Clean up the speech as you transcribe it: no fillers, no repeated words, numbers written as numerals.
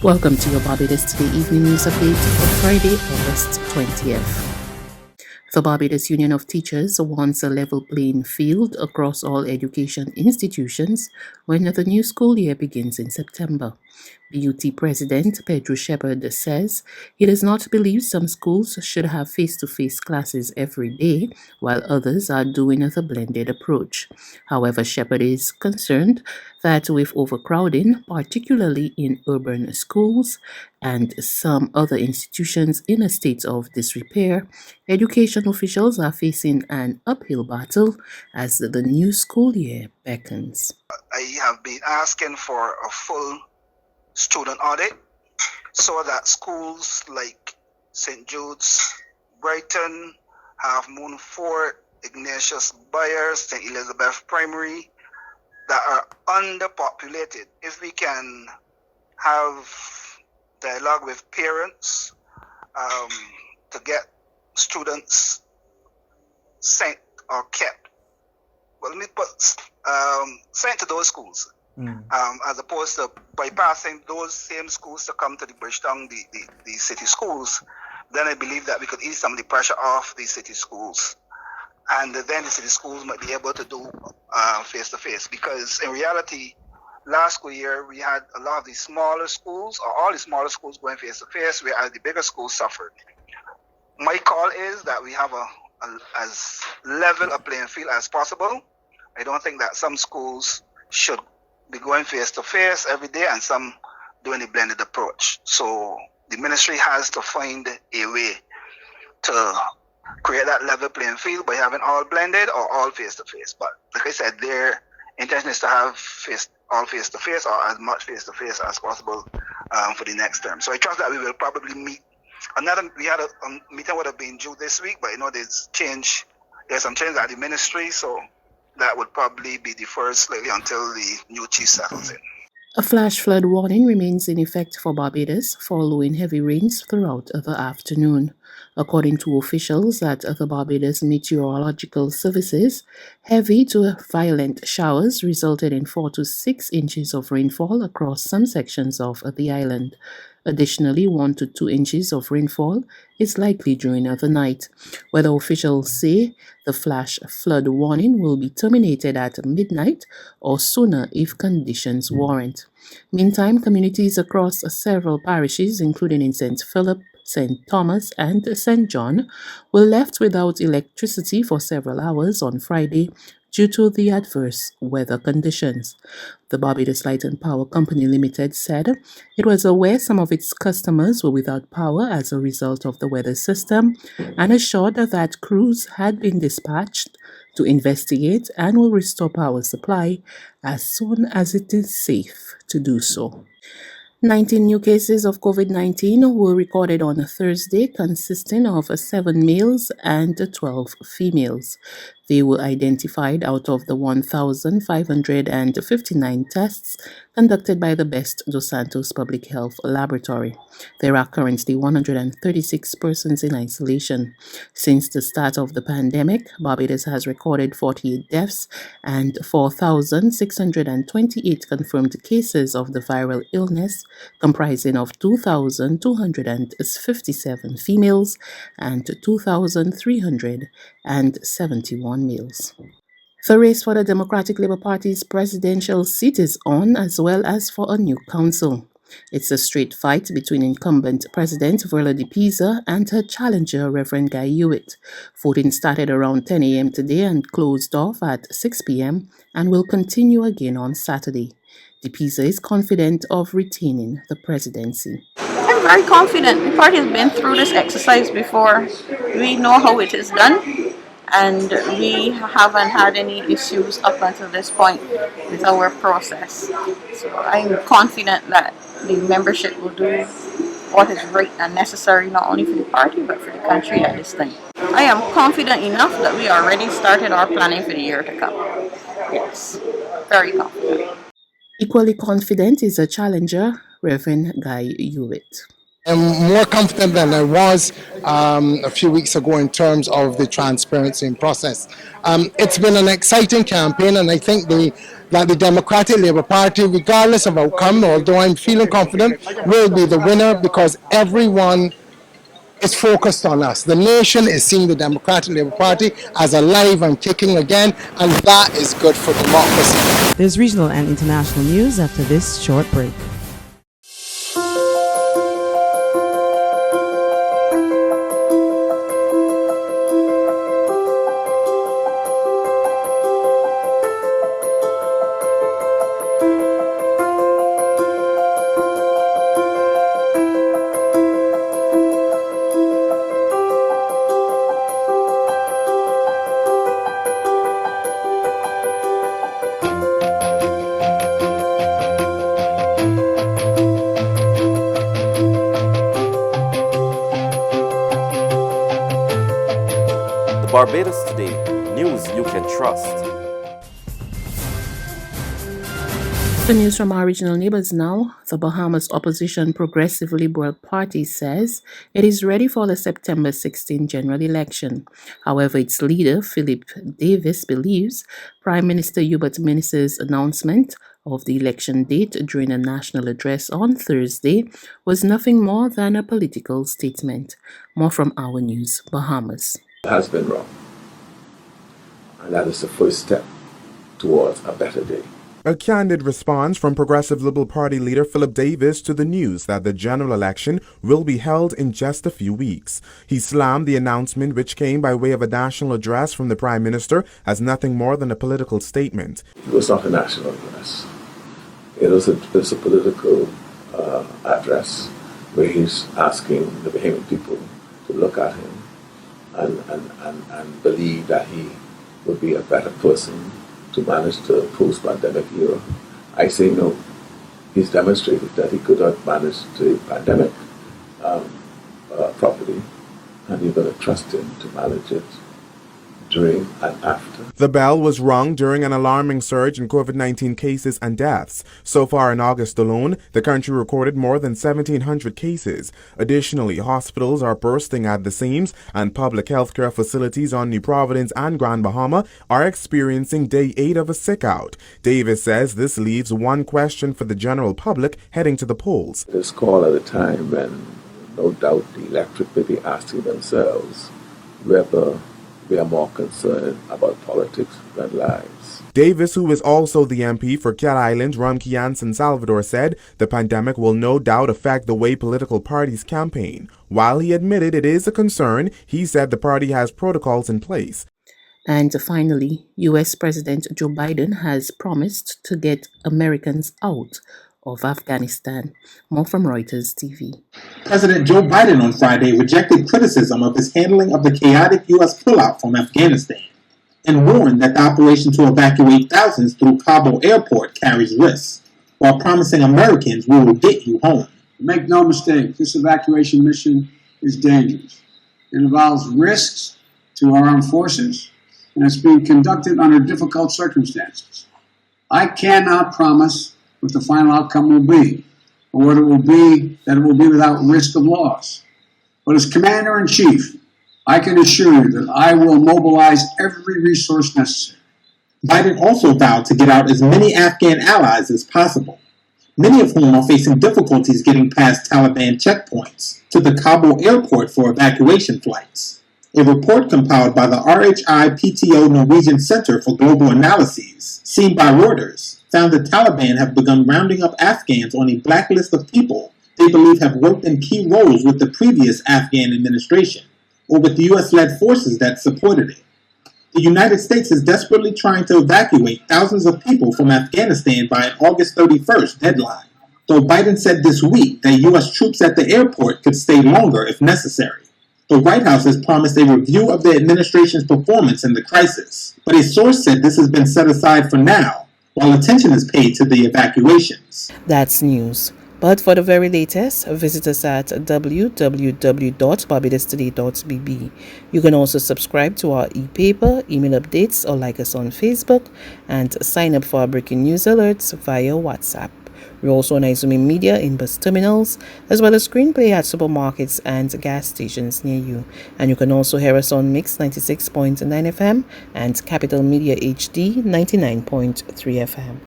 Welcome to your Barbados Today evening news update for Friday, August 20th. The Barbados Union of Teachers wants a level playing field across all education institutions when the new school year begins in September. BUT President Pedro Shepherd says he does not believe some schools should have face-to-face classes every day, while others are doing the blended approach. However, Shepherd is concerned that with overcrowding, particularly in urban schools and some other institutions in a state of disrepair, education officials are facing an uphill battle as the new school year beckons. I have been asking for a full student audit so that schools like St. Jude's, Brighton, Half Moon Fort, Ignatius Byers, St. Elizabeth Primary, that are underpopulated, if we can have dialogue with parents to get students sent or kept. Well, let me put sent to those schools. As opposed to bypassing those same schools to come to the Bridgetown, the city schools, then I believe that we could ease some of the pressure off the city schools. And then the city schools might be able to do face-to-face. Because in reality, last school year, we had a lot of the smaller schools, or all the smaller schools going face-to-face, whereas the bigger schools suffered. My call is that we have as level a playing field as possible. I don't think that some schools should be going face-to-face every day and some doing a blended approach. So the ministry has to find a way to create that level playing field by having all blended or all face-to-face. But like I said, their intention is to have all face-to-face or as much face-to-face as possible for the next term. So I trust that we will probably meet. We had a meeting would have been due this week, but there's some change at the ministry, so that would probably be deferred slightly until the new chief settles in. A flash flood warning remains in effect for Barbados following heavy rains throughout the afternoon. According to officials at the Barbados Meteorological Services, heavy to violent showers resulted in 4 to 6 inches of rainfall across some sections of the island. Additionally, 1 to 2 inches of rainfall is likely during the night. Weather officials say the flash flood warning will be terminated at midnight or sooner if conditions warrant. Meantime, communities across several parishes, including in St. Philip, St. Thomas, and St. John, were left without electricity for several hours on Friday due to the adverse weather conditions. The Barbados Light and Power Company Limited said it was aware some of its customers were without power as a result of the weather system and assured that crews had been dispatched to investigate and will restore power supply as soon as it is safe to do so. 19 new cases of COVID-19 were recorded on Thursday, consisting of 7 males and 12 females. They were identified out of the 1,559 tests conducted by the Best Dos Santos Public Health Laboratory. There are currently 136 persons in isolation. Since the start of the pandemic, Barbados has recorded 48 deaths and 4,628 confirmed cases of the viral illness, comprising of 2,257 females and 2,371 males. The race for the Democratic Labour Party's presidential seat is on, as well as for a new council. It's a straight fight between incumbent President Verla de Pisa and her challenger, Reverend Guy Hewitt. Voting started around 10 a.m. today and closed off at 6 p.m. and will continue again on Saturday. De Pisa is confident of retaining the presidency. I'm very confident. The party has been through this exercise before. We know how it is done, and we haven't had any issues up until this point with our process. So I'm confident that the membership will do what is right and necessary, not only for the party but for the country at this time. I am confident enough that we already started our planning for the year to come. Yes, very confident. Equally confident is a challenger, Reverend Guy Hewitt. I'm more confident than I was a few weeks ago in terms of the transparency and process. It's been an exciting campaign, and I think that the Democratic Labour Party, regardless of outcome, although I'm feeling confident, will be the winner because everyone is focused on us. The nation is seeing the Democratic Labour Party as alive and kicking again, and that is good for democracy. There's regional and international news after this short break. Barbados Today, news you can trust. The news from our regional neighbors now. The Bahamas Opposition Progressive Liberal Party says it is ready for the September 16 general election. However, its leader, Philip Davis, believes Prime Minister Hubert Minnis's announcement of the election date during a national address on Thursday was nothing more than a political statement. More from Our News, Bahamas. Has been wrong. And that is the first step towards a better day. A candid response from Progressive Liberal Party leader Philip Davis to the news that the general election will be held in just a few weeks. He slammed the announcement, which came by way of a national address from the Prime Minister, as nothing more than a political statement. It was not a national address. It was a political address where he's asking the Bahamian people to look at him and believe that he would be a better person to manage the post-pandemic era. I say no. He's demonstrated that he could not manage the pandemic properly, and you're going to trust him to manage it during and after. The bell was rung during an alarming surge in COVID-19 cases and deaths. So far in August alone, the country recorded more than 1,700 cases. Additionally, hospitals are bursting at the seams, and public healthcare facilities on New Providence and Grand Bahama are experiencing day 8 of a sick-out. Davis says this leaves one question for the general public heading to the polls. This call at a time when no doubt the electorate may be asking themselves whether we are more concerned about politics than lives. Davis, who is also the MP for Cat Island, Rumkey, San Salvador, said the pandemic will no doubt affect the way political parties campaign. While he admitted it is a concern, he said the party has protocols in place. And finally, U.S. President Joe Biden has promised to get Americans out of Afghanistan. More from Reuters TV. President Joe Biden on Friday rejected criticism of his handling of the chaotic U.S. pullout from Afghanistan and warned that the operation to evacuate thousands through Kabul airport carries risks, while promising Americans we will get you home. Make no mistake, this evacuation mission is dangerous. It involves risks to our armed forces, and it's being conducted under difficult circumstances. I cannot promise what the final outcome will be, or what it will be, that it will be without risk of loss. But as Commander-in-Chief, I can assure you that I will mobilize every resource necessary. Biden also vowed to get out as many Afghan allies as possible, many of whom are facing difficulties getting past Taliban checkpoints to the Kabul airport for evacuation flights. A report compiled by the RHI-PTO Norwegian Center for Global Analyses, seen by Reuters, found the Taliban have begun rounding up Afghans on a blacklist of people they believe have worked in key roles with the previous Afghan administration, or with the U.S.-led forces that supported it. The United States is desperately trying to evacuate thousands of people from Afghanistan by an August 31st deadline, though Biden said this week that U.S. troops at the airport could stay longer if necessary. The White House has promised a review of the administration's performance in the crisis, but a source said this has been set aside for now, while attention is paid to the evacuations. That's news. But for the very latest, visit us at www.barbadostoday.bb. You can also subscribe to our e-paper, email updates, or like us on Facebook, and sign up for our breaking news alerts via WhatsApp. We're also on Izumi Media in bus terminals, as well as screenplay at supermarkets and gas stations near you. And you can also hear us on Mix 96.9 FM and Capital Media HD 99.3 FM.